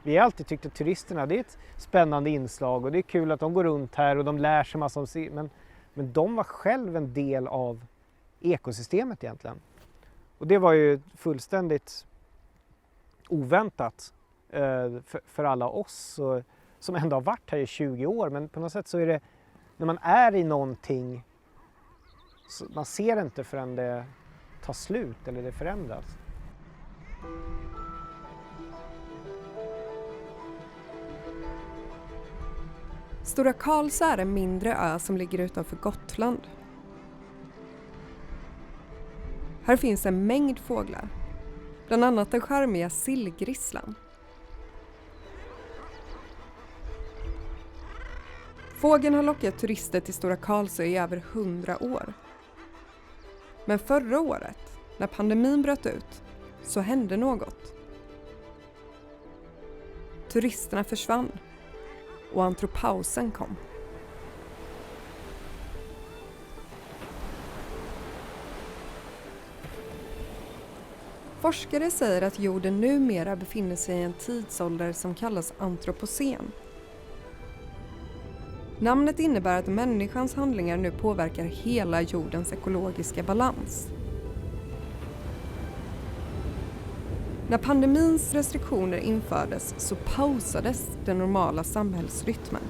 vi har alltid tyckt att turisterna, det är ett spännande inslag och det är kul att de går runt här och de lär sig massor om men de var själv en del av ekosystemet egentligen. Och det var ju fullständigt oväntat för alla oss som ändå har varit här i 20 år. Men på något sätt så är det, när man är i någonting, så man ser inte förrän det tar slut eller det förändras. Stora Karlsö är en mindre ö som ligger utanför Gotland. Här finns en mängd fåglar, bland annat den charmiga sillgrisslan. Fågeln har lockat turister till Stora Karlsö i över 100 år. Men förra året, när pandemin bröt ut, så hände något. Turisterna försvann och antropausen kom. Forskare säger att jorden numera befinner sig i en tidsålder som kallas antropocen. Namnet innebär att människans handlingar nu påverkar hela jordens ekologiska balans. När pandemins restriktioner infördes så pausades den normala samhällsrytmen.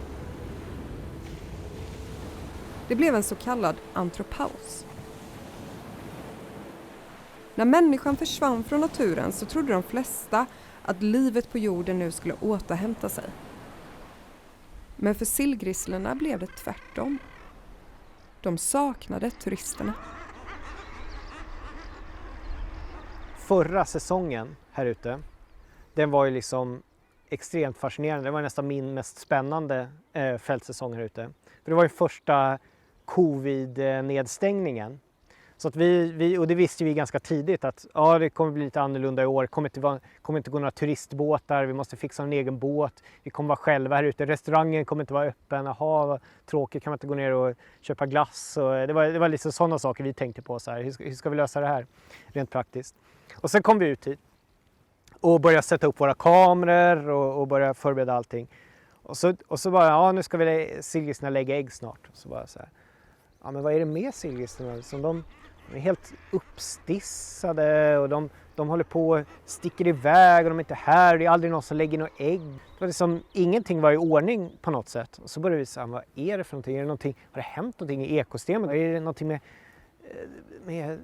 Det blev en så kallad antropaus. När människan försvann från naturen så trodde de flesta att livet på jorden nu skulle återhämta sig. Men för sillgrisslorna blev det tvärtom. De saknade turisterna. Förra säsongen här ute, den var ju liksom extremt fascinerande. Det var nästan min mest spännande fältsäsong här ute. För det var ju första covid-nedstängningen. Så att vi, och det visste vi ganska tidigt att ja, det kommer bli lite annorlunda i år. Det kommer inte gå några turistbåtar, vi måste fixa en egen båt. Vi kommer vara själva här ute. Restaurangen kommer inte vara öppen. Jaha, vad tråkigt, kan man inte gå ner och köpa glass? Och det var liksom sådana saker vi tänkte på. Så här. Hur ska vi lösa det här rent praktiskt? Och sen kom vi ut hit och började sätta upp våra kameror och börja förbereda allting. Och så bara, ja, nu ska vi sillgrisslorna lägga ägg snart. Och så bara så här, ja, men vad är det med sillgrisslorna? Som de är helt uppstissade och de håller på och sticker iväg och de är inte här. Det är aldrig någon som lägger några ägg. Det var liksom, ingenting var i ordning på något sätt. Och så började vi säga, vad är det för någonting? Är det någonting? Har det hänt någonting i ekosystemet? Är det någonting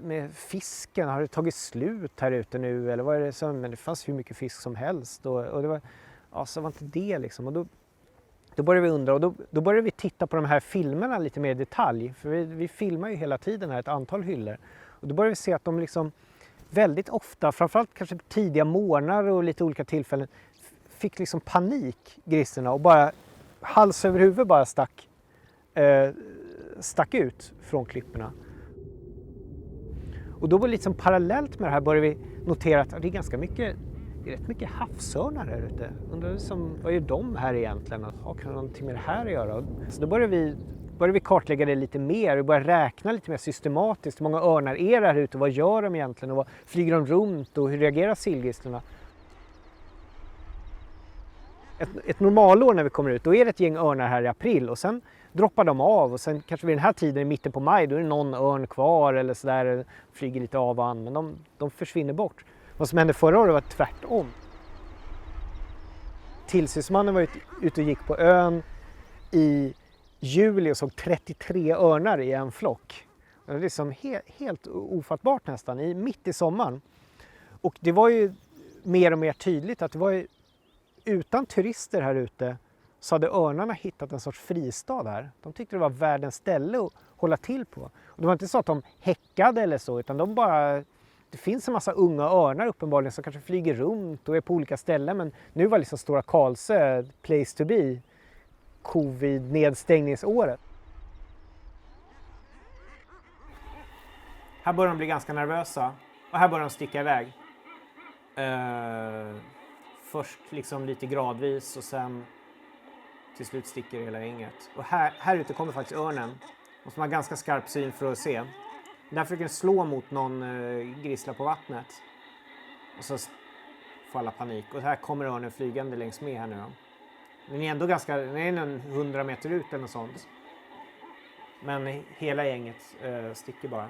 med fisken? Har det tagit slut här ute nu? Eller vad är det som? Men det fanns hur mycket fisk som helst. Och det var, ja, så var inte det liksom. Och då började vi undra och då började vi titta på de här filmerna lite mer i detalj. För vi filmar ju hela tiden här ett antal hyllor. Och då började vi se att de liksom väldigt ofta, framförallt kanske tidiga morgnar och lite olika tillfällen, fick liksom panik, grissorna, och bara hals över huvud bara stack ut från klipporna. Och då var det liksom parallellt med det här började vi notera att det är ganska mycket, det är rätt mycket havsörnar här ute. Undrar liksom, vad gör de här egentligen? Kan det någonting med det här att göra? Så då började vi kartlägga det lite mer och börja räkna lite mer systematiskt. Hur många örnar är det här ute? Vad gör de egentligen? Och vad flyger de runt? Och hur reagerar sillgrisslorna? Ett normalår när vi kommer ut, då är det ett gäng örnar här i april. Och sen droppar de av. Och sen kanske vid den här tiden i mitten på maj, då är det någon örn kvar eller sådär. Flyger lite av och an. Men de försvinner bort. Vad som hände förra året var tvärtom. Tillsynsmannen var ute och gick på ön i juli och såg 33 örnar i en flock. Det var liksom helt ofattbart nästan, mitt i sommaren. Och det var ju mer och mer tydligt att det var ju, utan turister här ute så hade örnarna hittat en sorts fristad här. De tyckte det var världens ställe att hålla till på. Och det var inte så att de häckade eller så, utan de bara... Det finns en massa unga örnar uppenbarligen som kanske flyger runt och är på olika ställen. Men nu var liksom Stora Karlsö place to be, covid-nedstängningsåret. Här börjar de bli ganska nervösa och här börjar de sticka iväg. Först liksom lite gradvis och sen till slut sticker hela gänget. Och här ute kommer faktiskt örnen. Måste man ha ganska skarp syn för att se. Där försöker den slå mot någon grissla på vattnet. Och så får alla panik. Och här kommer örnen flygande längs med här nu då. Den är ändå den är en 100 meter ut eller något sånt. Men hela gänget sticker bara.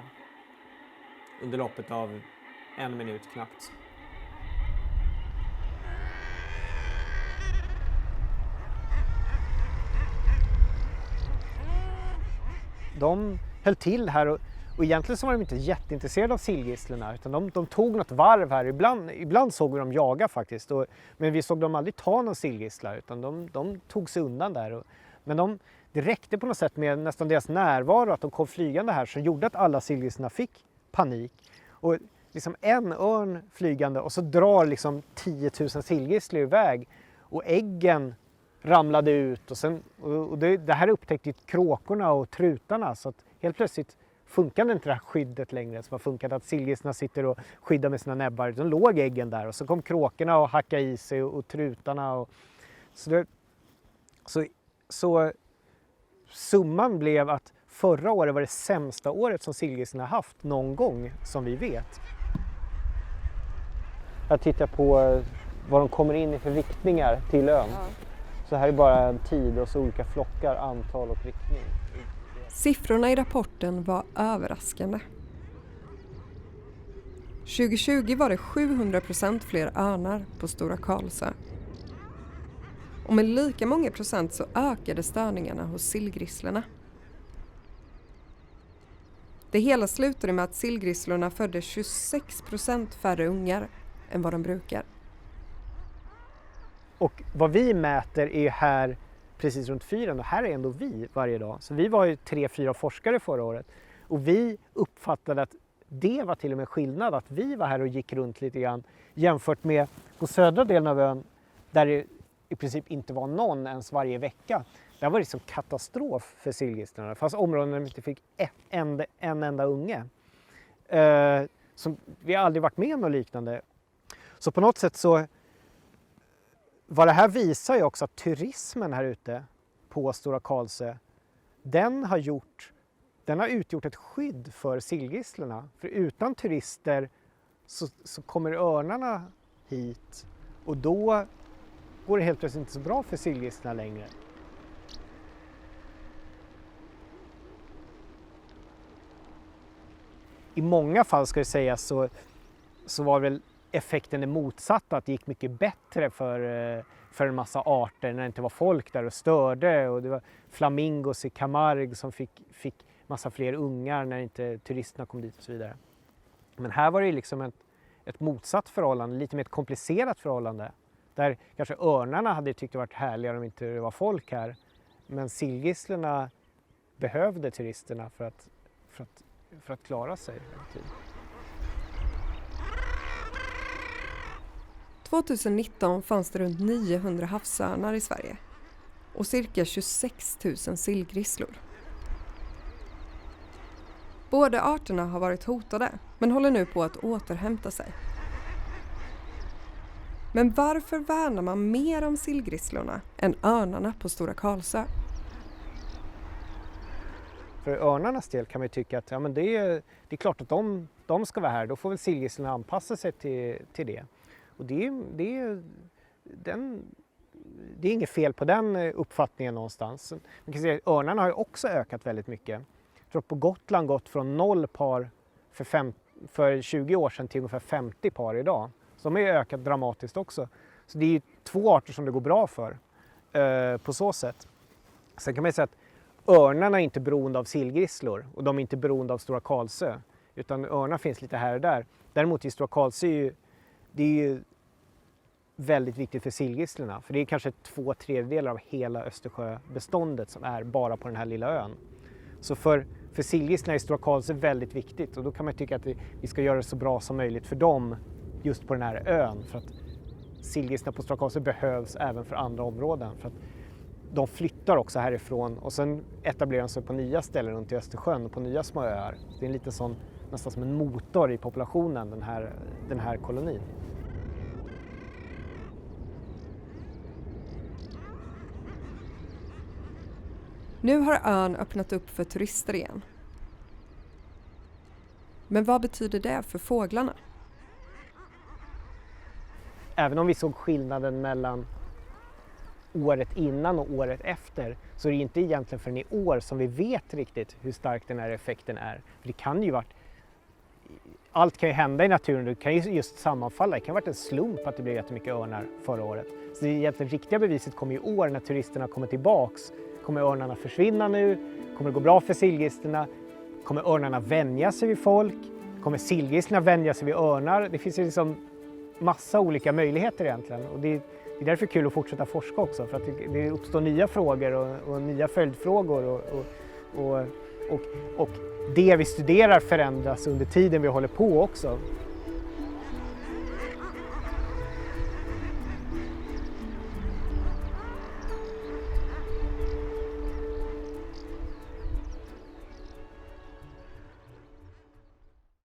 Under loppet av 1 minut knappt. De höll till här och egentligen så var de inte jätteintresserade av sillgisslorna utan de tog något varv här. Ibland såg vi dem jaga faktiskt. Men vi såg dem aldrig ta någon sillgissla utan de tog sig undan där. Men det räckte på något sätt med nästan deras närvaro att de kom flygande här som gjorde att alla sillgisslorna fick panik. Och liksom en örn flygande och så drar liksom 10 000 sillgisslor iväg och äggen ramlade ut och det här upptäckte kråkorna och trutarna så att helt plötsligt funkade inte det här skyddet längre som har funkat att sillgisslorna sitter och skyddar med sina näbbar utan låg äggen där och så kom kråkorna och hackade i sig och trutarna så summan blev att förra året var det sämsta året som sillgisslorna haft någon gång som vi vet. Jag tittar på vad de kommer in i för riktningar till ön. Ja. Så här är bara en tid och så olika flockar, antal och riktning. Siffrorna i rapporten var överraskande. 2020 var det 700% fler örnar på Stora Karlsö. Och med lika många procent så ökade störningarna hos sillgrisslorna. Det hela slutade med att sillgrisslorna födde 26% färre ungar än vad de brukar. Och vad vi mäter är här precis runt fyren och här är ändå vi varje dag. Så vi var ju 3-4 forskare förra året och vi uppfattade att det var till och med skillnad att vi var här och gick runt lite grann jämfört med på södra delen av ön där det i princip inte var någon ens varje vecka. Det var liksom katastrof för sillgisslorna. Fast områden där de inte fick en enda unge. Som vi har aldrig varit med om något liknande. Så på något sätt så vad det här visar ju också att turismen här ute på Stora Karlsö, den har utgjort ett skydd för sillgisslorna. För utan turister så kommer örnarna hit och då går det helt plötsligt inte så bra för sillgisslorna längre. I många fall ska det sägas så var väl effekten är motsatt, att det gick mycket bättre för en massa arter när det inte var folk där och störde och det var flamingos i Camargue som fick massa fler ungar när inte turisterna kom dit och så vidare. Men här var det liksom ett motsatt förhållande, lite mer ett komplicerat förhållande där kanske örnarna hade tyckt det varit härligare om inte det var folk här, men sillgisslorna behövde turisterna för att klara sig. 2019 fanns det runt 900 havsörnar i Sverige och cirka 26 000 sillgrisslor. Båda arterna har varit hotade men håller nu på att återhämta sig. Men varför värnar man mer om sillgrisslorna än örnarna på Stora Karlsö? För örnarnas del kan man ju tycka att men det är klart att de ska vara här, då får väl sillgrisslorna anpassa sig till det. Och det är inget fel på den uppfattningen någonstans. Man kan säga att örnarna har ju också ökat väldigt mycket. Jag tror att på Gotland gått från 0 par för 20 år sedan till ungefär 50 par idag. Så de har ju ökat dramatiskt också. Så det är ju 2 arter som det går bra för på så sätt. Sen kan man ju säga att örnarna är inte beroende av sillgrisslor och de är inte beroende av Stora Karlsö. Utan örnar finns lite här och där. Däremot i Stora Karlsö det är ju väldigt viktigt för sillgisslorna. För det är kanske 2/3 av hela Östersjöbeståndet som är bara på den här lilla ön. Så för sillgisslorna är Stora Karlsö väldigt viktigt. Och då kan man tycka att vi ska göra det så bra som möjligt för dem just på den här ön. För att sillgisslorna på Stora Karlsö behövs även för andra områden. För att de flyttar också härifrån och sen etablerar de sig på nya ställen runt i Östersjön och på nya små öar. Det är en liten sån, nästan som en motor i populationen, den här kolonin. Nu har ön öppnat upp för turister igen. Men vad betyder det för fåglarna? även om vi såg skillnaden mellan året innan och året efter, så är det inte egentligen förrän i år som vi vet riktigt hur stark den här effekten är. För det kan ju varit, allt kan ju hända i naturen, det kan ju just sammanfalla. Det kan ha varit en slump att det blev jättemycket örnar förra året. Så det egentligen riktiga beviset kommer i år när turisterna kommer tillbaks. Kommer örnarna försvinna nu? Kommer det gå bra för sillgrisslorna? Kommer örnarna vänja sig vid folk? Kommer sillgrisslorna vänja sig vid örnar? Det finns ju liksom massa olika möjligheter egentligen. Och det är därför kul att fortsätta forska också, för att det uppstår nya frågor och nya följdfrågor och det vi studerar förändras under tiden vi håller på också.